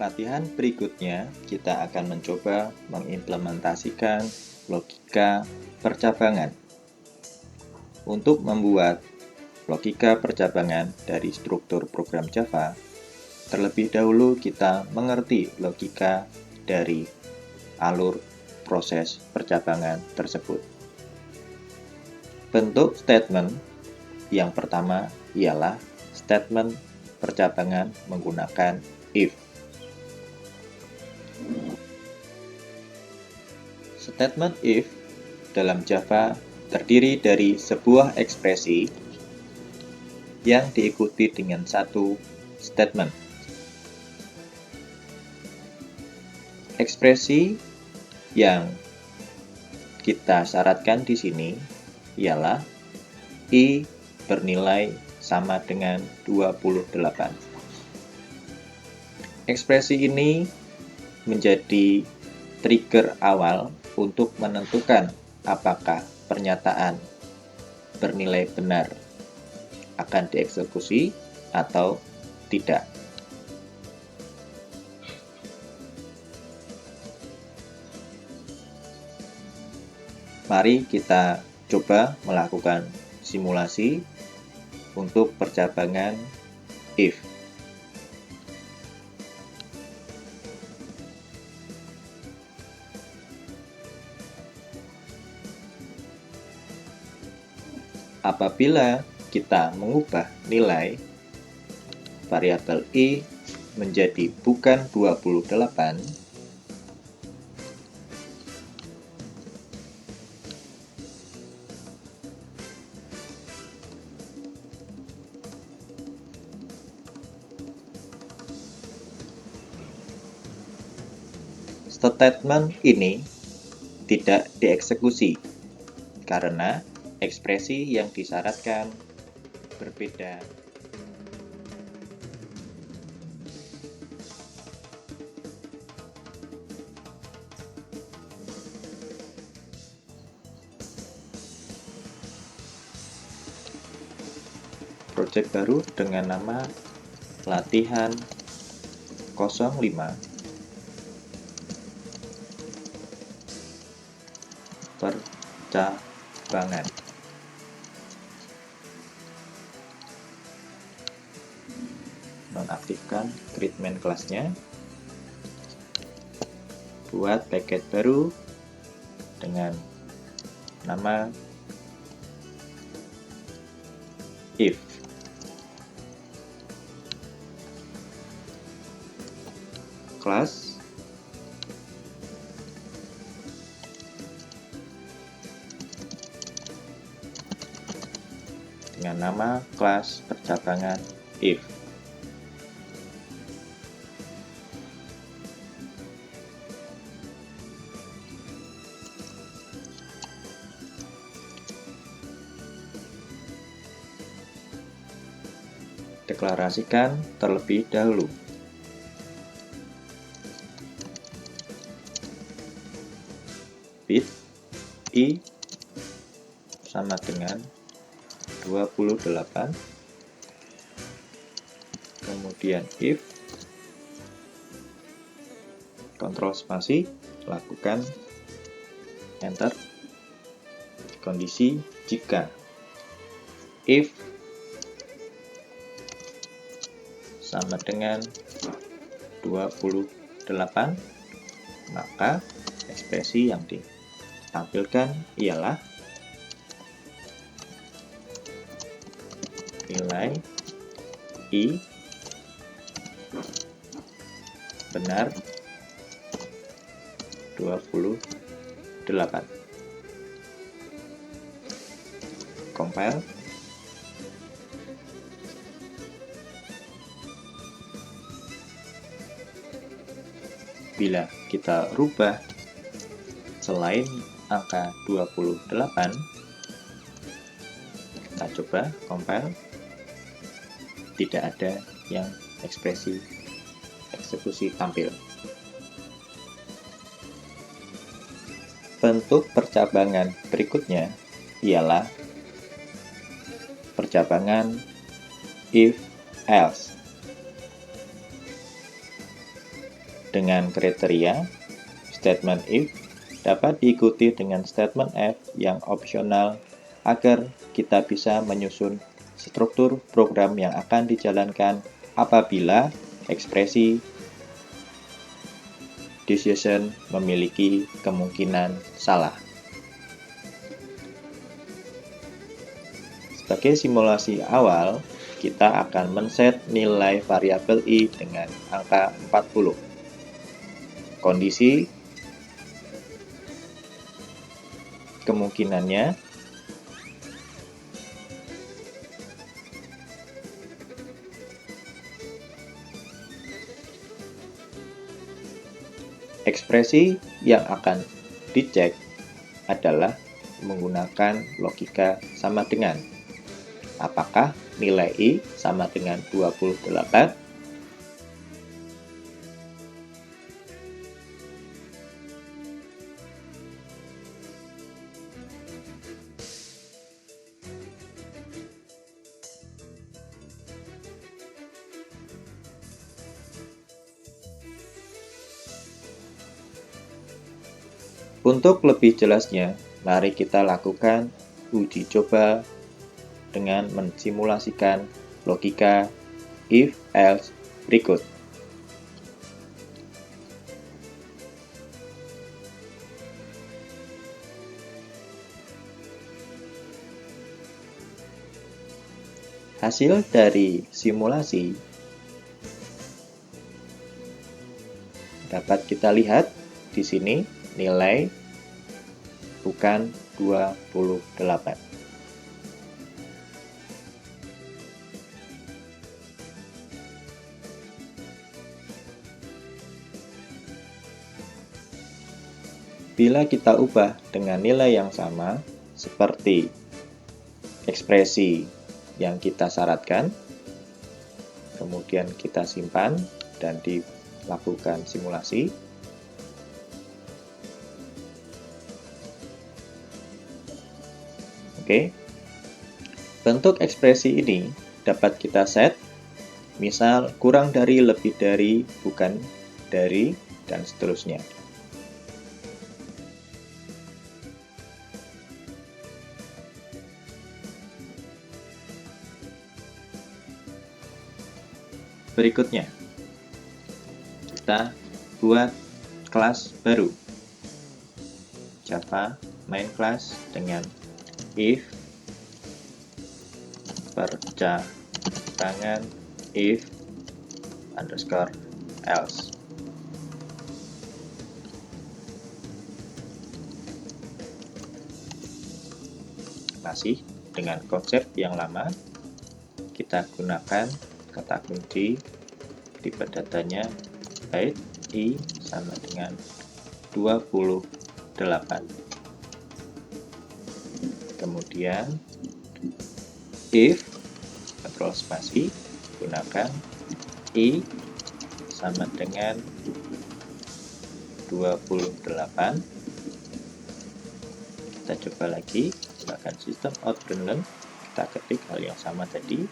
Latihan berikutnya, kita akan mencoba mengimplementasikan logika percabangan. Untuk membuat logika percabangan dari struktur program Java, terlebih dahulu kita mengerti logika dari alur proses percabangan tersebut. Bentuk statement yang pertama ialah statement percabangan menggunakan if. Statement if dalam Java terdiri dari sebuah ekspresi yang diikuti dengan satu statement. Ekspresi yang kita syaratkan di sini ialah I bernilai sama dengan 28. Ekspresi ini menjadi trigger awal untuk menentukan apakah pernyataan bernilai benar akan dieksekusi atau tidak. Mari kita coba melakukan simulasi untuk percabangan if. Apabila kita mengubah nilai variabel I menjadi bukan 28, statement ini tidak dieksekusi karena ekspresi yang disyaratkan berbeda. Project baru dengan nama latihan 05 percabangan. Nonaktifkan create main kelasnya, buat paket baru dengan nama if. Kelas dengan nama kelas percabangan if. Deklarasikan terlebih dahulu. Bit I sama dengan 28, kemudian if, kontrol spasi, lakukan enter, kondisi jika if sama dengan 28, maka ekspresi yang ditampilkan ialah nilai I benar 28. Compile. Bila kita rubah selain angka 28, kita coba compile, tidak ada yang ekspresi eksekusi tampil. Bentuk percabangan berikutnya ialah percabangan if else. dengan kriteria statement if dapat diikuti dengan statement F yang opsional agar kita bisa menyusun struktur program yang akan dijalankan apabila ekspresi decision memiliki kemungkinan salah. Sebagai simulasi awal, kita akan men-set nilai variabel I dengan angka 40. Kondisi kemungkinannya ekspresi yang akan dicek adalah menggunakan logika sama dengan apakah nilai I sama dengan 28 Untuk lebih jelasnya, mari kita lakukan uji coba dengan mensimulasikan logika if-else berikut. Hasil dari simulasi dapat kita lihat di sini nilai bukan 28. Bila kita ubah dengan nilai yang sama, seperti ekspresi yang kita syaratkan, kemudian kita simpan dan dilakukan simulasi. Oke. Bentuk ekspresi ini dapat kita set, misal kurang dari, lebih dari, bukan dari, dan seterusnya. Berikutnya, kita buat kelas baru Java main class dengan if percabangan if underscore else. Masih dengan konsep yang lama, kita gunakan kata kunci tipe datanya byte I sama dengan 28. Kemudian if kontrol spasi gunakan I sama dengan 28. Kita coba lagi gunakan sistem out dan learn, kita ketik hal yang sama tadi,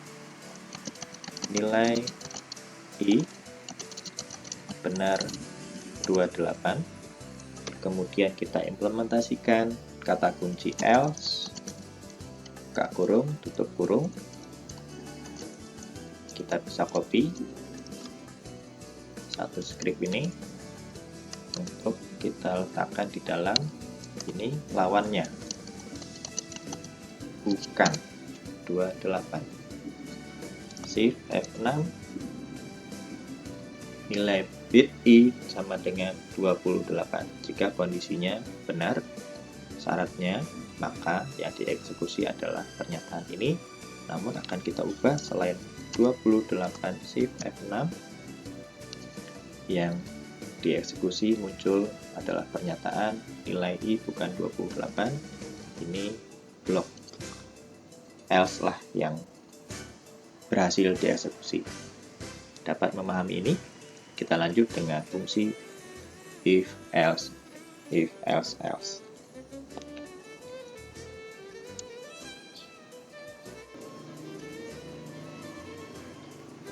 nilai I benar 28. Kemudian kita implementasikan kata kunci else, buka kurung, tutup kurung. Kita bisa copy satu script ini untuk kita letakkan di dalam ini lawannya, bukan 28. Shift F6, nilai bit I sama dengan 28. Jika kondisinya benar, syaratnya, maka yang dieksekusi adalah pernyataan ini, namun akan kita ubah selain 28 Shift F6, yang dieksekusi muncul adalah pernyataan nilai I bukan 28, ini blok else lah yang berhasil dieksekusi. Dapat memahami ini? Kita lanjut dengan fungsi if else, else.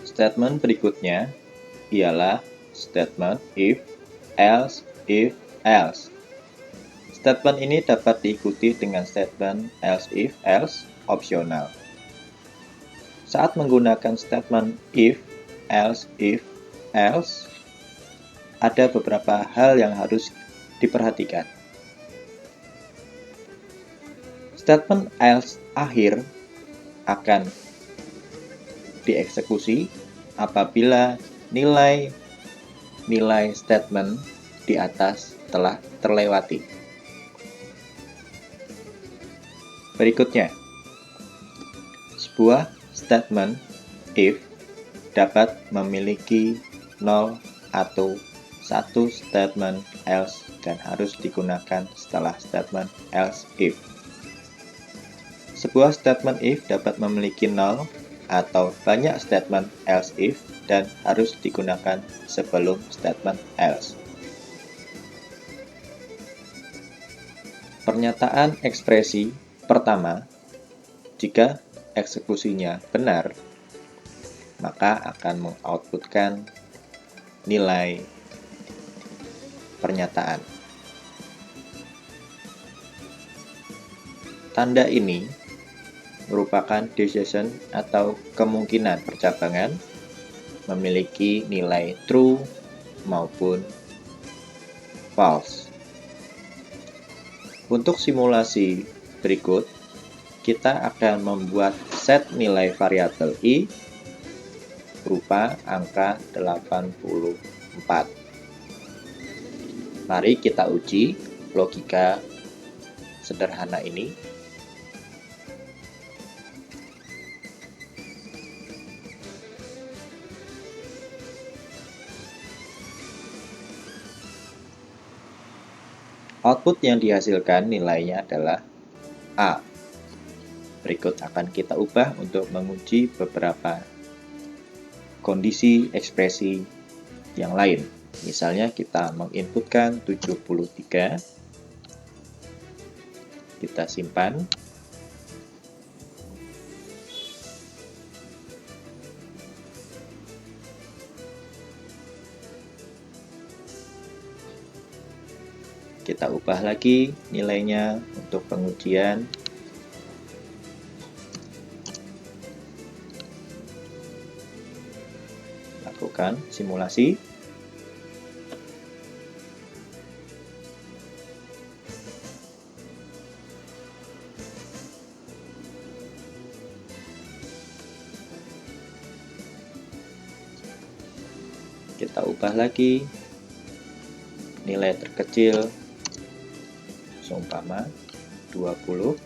Statement berikutnya ialah statement if, else, if, else. Statement ini dapat diikuti dengan statement else if, else opsional. Saat menggunakan statement if, else, ada beberapa hal yang harus diperhatikan. Statement else akhir akan dieksekusi apabila nilai statement di atas telah terlewati. Berikutnya, sebuah statement if dapat memiliki 0 atau satu statement else dan harus digunakan setelah statement else if. Sebuah statement if dapat memiliki 0 atau banyak statement else if dan harus digunakan sebelum statement else. Pernyataan ekspresi pertama, jika eksekusinya benar, maka akan mengoutputkan nilai pernyataan. Tanda ini merupakan decision atau kemungkinan percabangan memiliki nilai true maupun false. Untuk simulasi berikut, kita akan membuat set nilai variabel i berupa angka 84. Mari kita uji logika sederhana ini. Output yang dihasilkan nilainya adalah A. Berikut akan kita ubah untuk menguji beberapa kondisi ekspresi yang lain. Misalnya kita menginputkan 73, kita simpan. Kita ubah lagi nilainya untuk pengujian. Lakukan simulasi. Kita ubah lagi nilai terkecil, seumpama 20.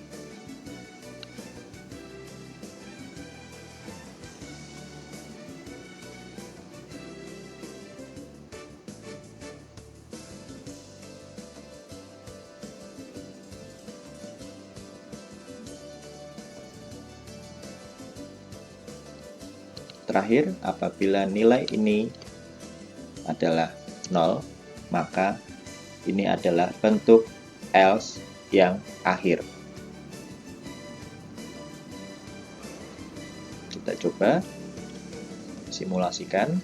Terakhir, apabila nilai ini adalah 0, maka ini adalah bentuk else yang akhir. Kita coba simulasikan.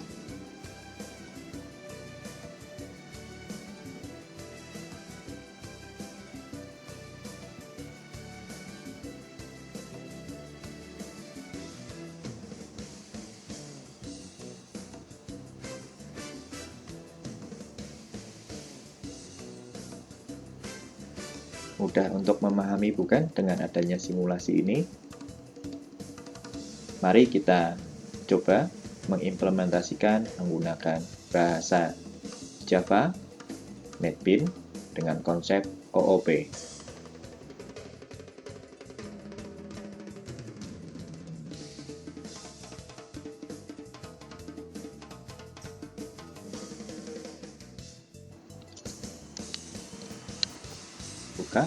Mudah untuk memahami bukan dengan adanya simulasi ini? Mari kita coba mengimplementasikan menggunakan bahasa Java NetBeans dengan konsep OOP. Buka,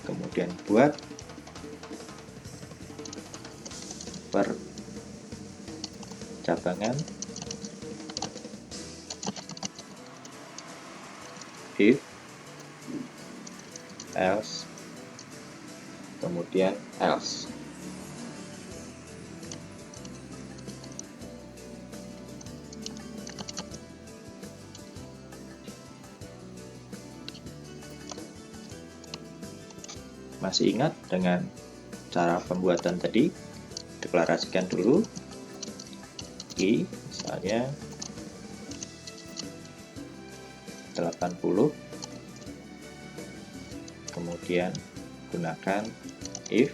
kemudian buat percabangan if, else, kemudian else. Masih ingat dengan cara pembuatan tadi? Deklarasikan dulu I, misalnya 80, kemudian gunakan if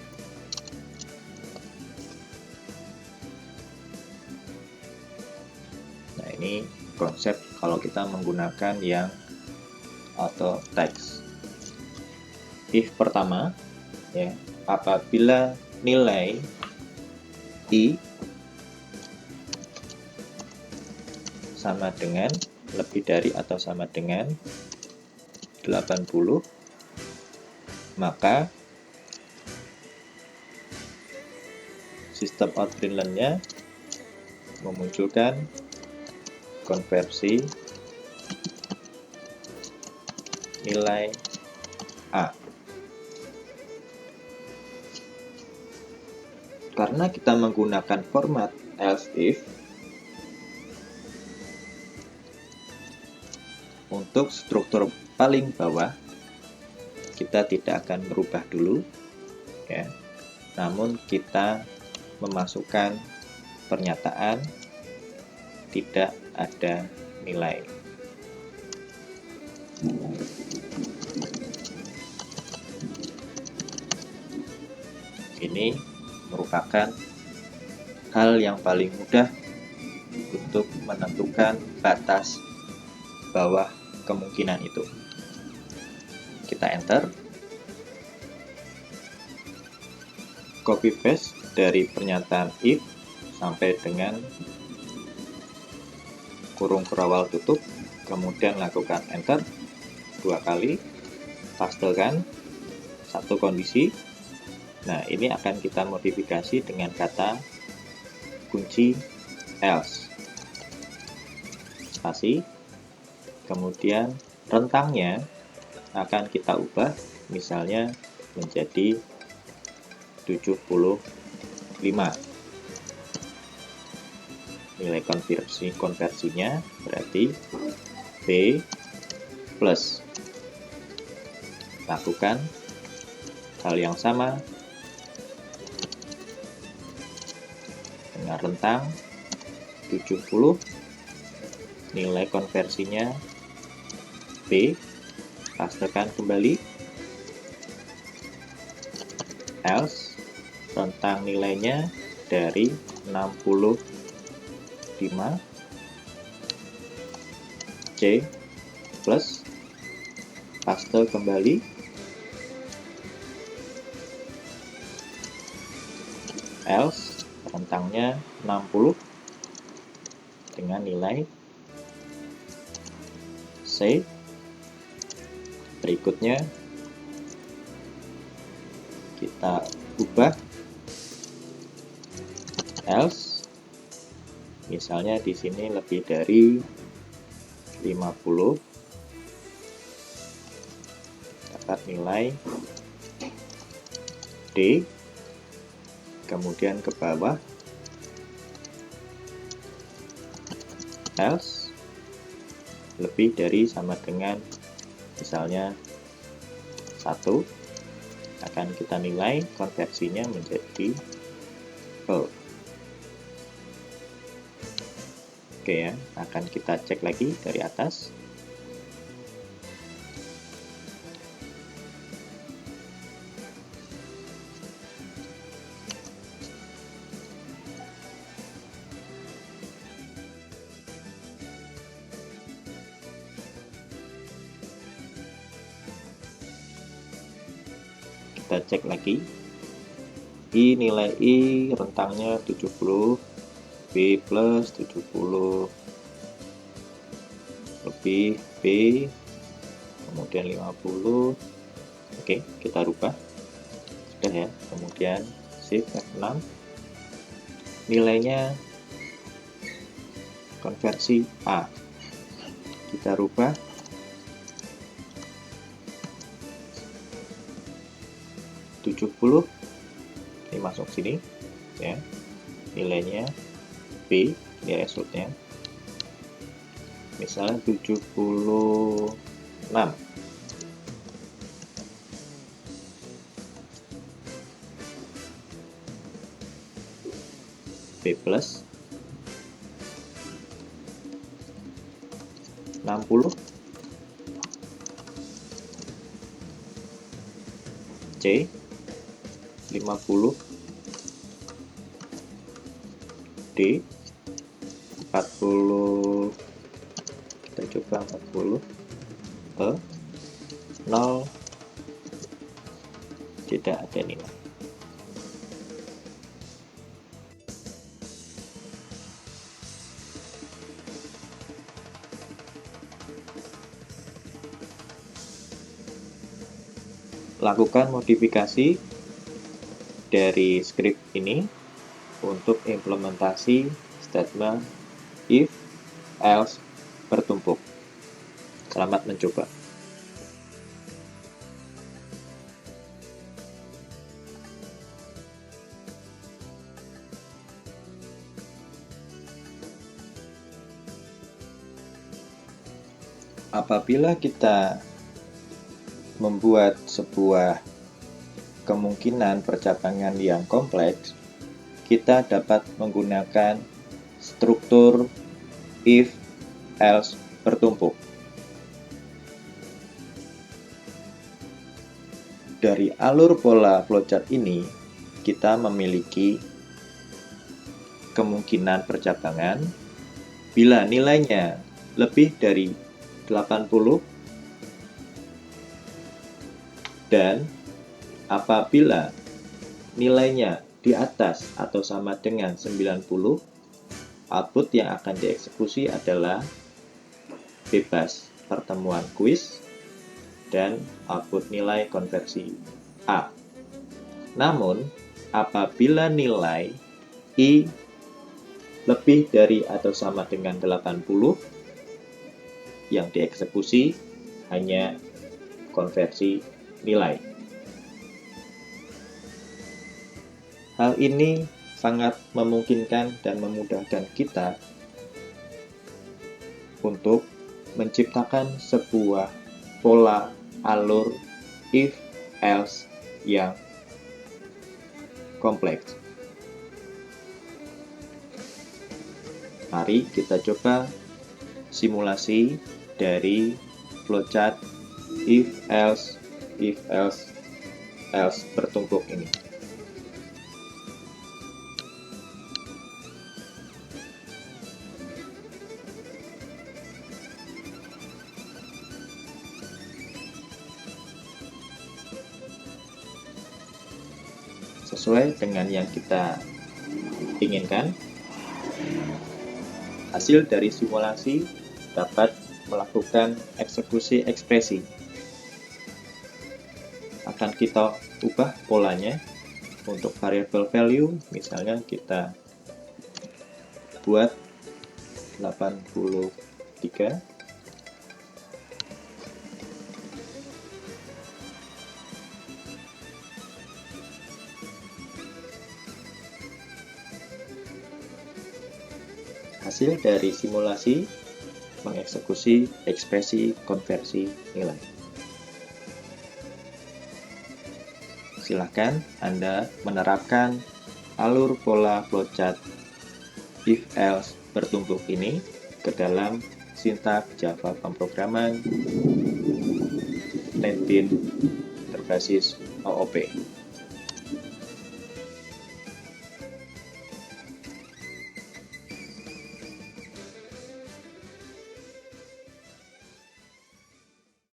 nah ini konsep kalau kita menggunakan yang auto text. If pertama ya, apabila nilai I sama dengan lebih dari atau sama dengan 80, maka sistem out println-nya memunculkan konversi nilai A. Karena kita menggunakan format else if, untuk struktur paling bawah kita tidak akan merubah dulu ya. Namun kita memasukkan pernyataan tidak ada nilai. Ini merupakan hal yang paling mudah untuk menentukan batas bawah kemungkinan itu. Kita enter, copy paste dari pernyataan if sampai dengan kurung kurawal tutup, kemudian lakukan enter 2 kali, pastekan satu kondisi. Nah, ini akan kita modifikasi dengan kata kunci else. Spasi. Kemudian rentangnya akan kita ubah misalnya menjadi 75. Nilai konversinya berarti B plus. Lakukan hal yang sama dengan rentang 70, nilai konversinya B, pastekan kembali, else, rentang nilainya dari 65, C plus, paste kembali, else, rentangnya 60 dengan nilai C. Berikutnya kita ubah else, misalnya di sini lebih dari 50, dapat nilai D, kemudian ke bawah else lebih dari sama dengan misalnya 1, akan kita nilai konversinya menjadi O. Oke ya, akan kita cek lagi dari atas. Kita cek lagi. I, nilai I rentangnya 70, B plus 70 lebih B, kemudian 50. Oke, kita rubah. Sudah ya. Kemudian shift F6. Nilainya konversi A. Kita rubah. Ini masuk sini ya. Nilainya B, ini resultnya. Misalnya 76. B plus 60 C 50 D 40, kita coba 40 E 0, tidak ada nilai. Lakukan modifikasi dari script ini untuk implementasi statement if, else bertumpuk. Selamat mencoba. Apabila kita membuat sebuah kemungkinan percabangan yang kompleks, kita dapat menggunakan struktur if, else bertumpuk. Dari alur pola flowchart ini, kita memiliki kemungkinan percabangan bila nilainya lebih dari 80 dan apabila nilainya di atas atau sama dengan 90, output yang akan dieksekusi adalah bebas pertemuan kuis dan output nilai konversi A. Namun, apabila nilai I lebih dari atau sama dengan 80, yang dieksekusi hanya konversi nilai. Hal ini sangat memungkinkan dan memudahkan kita untuk menciptakan sebuah pola alur if, else yang kompleks. Mari kita coba simulasi dari flowchart if, else bertumpuk ini. Sesuai dengan yang kita inginkan, hasil dari simulasi dapat melakukan eksekusi ekspresi. Akan kita ubah polanya untuk variable value, misalnya kita buat 83. Hasil dari simulasi mengeksekusi ekspresi konversi nilai. Silakan Anda menerapkan alur pola flowchart if else bertumpuk ini ke dalam sintaks Java pemrograman 19 berbasis OOP.